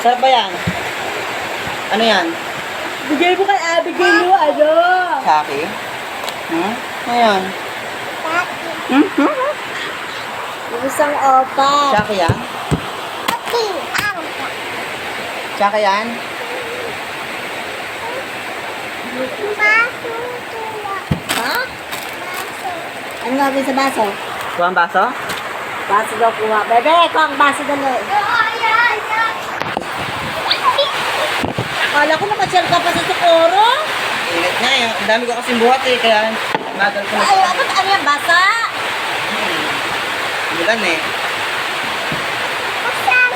Sarap ba yan? Ano yan? Bigay mo kay Abigail mo, ano? Saki? Hmm? Ano yan? Yung isang opa. Saki yan? Saki yan? Ha? Ano gagawin sa baso? Kuha ang baso? Baso daw kuha. Bebe, kuha ang baso dali. Akala ko nakasyal ka pa sa Socorro. Init nga eh. Ang dami ko kasing buhat eh. Kaya magal ko na. Ay, ano yan, basa? Ulan eh. Buksan!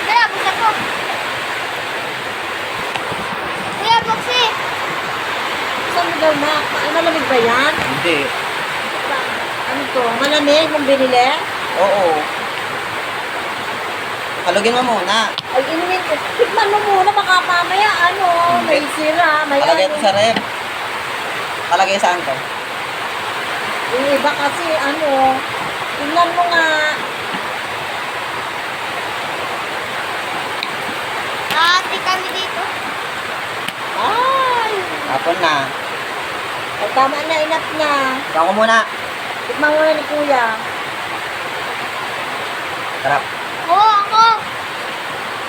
Tara, buksan ko. Kuya, buksi! Saan mo daw na? Ay, malamig ba yan? Hindi. Ano to? Malamig mong binili? Oo. Halugin mo muna. Ay, inumin ko. Tikman mo muna, baka mamaya, ano, may sira, may Kalagay ano. ito sa rep. Kalagay saan to? Yung iba kasi, ano, tingnan mo nga. Ate kami dito. Ay, Hapon na. ay tama na, enough na. Ikaw ko muna. Tikman mo na ni Kuya. Sarap. Oo, ako.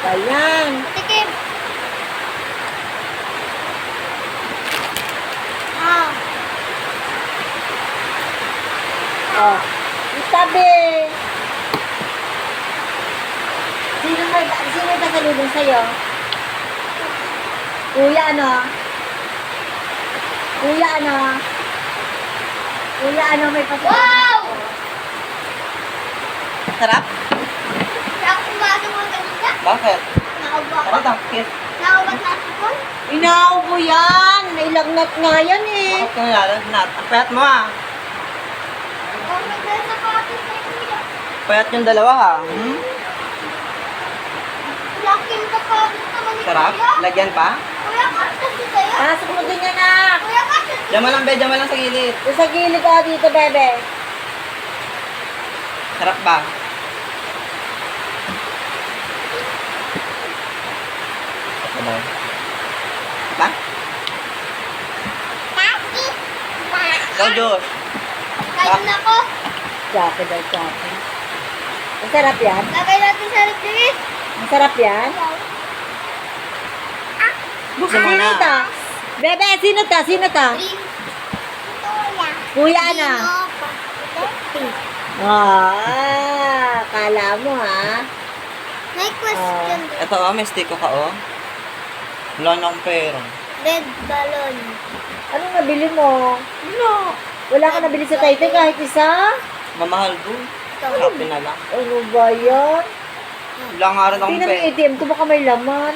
Ayan. Tikim. Ah, Oh. Isabi. Sino yung kasalubong sa'yo? Kuya, ano? Kuya, ano? Kuya, ano, may pasalubong? wow! Sarap? Ako pumasok mo kanina. Bakit? Naubo ako. Sarap ang kiss. Naubat na ako po. Inaubo yan. Nailagnat nga yan eh. Bakit ka nalagnat? Ang payat mo ah. Oh, magdala sa kapit kay Kuya. Payat yung dalawa ha. Hmm? Laking kapit naman ni Sarap? Kuya. Lagyan pa? Kuya, kasi sa'yo. Pasok mo din yan, anak. Kuya, kasi Diyan mo lang be, diyan mo lang sa gilid. Doon sa gilid ka dito, bebe. Sarap ba? Ano? Ba? Tati. Go, Diyos. Kain na ako. Chapo daw, chapo. Masarap yan? Lagay natin sa ribis. Masarap yan? Buksan mo Sino na. ta? Bebe, sino ta? Sino ta? Kuya. Kuya, ano? Kala mo ha? May question. Ito oh, may stick ko ka oh. Wala na akong pera. Red balloon. Anong nabili mo? Wala. Wala ka nabili sa Taytay kahit isa? Mamahal doon. Shopee na lang. Ano ba yan? Wala nga rin akong Tingnan mo pera. yung ATM ko, baka may laman.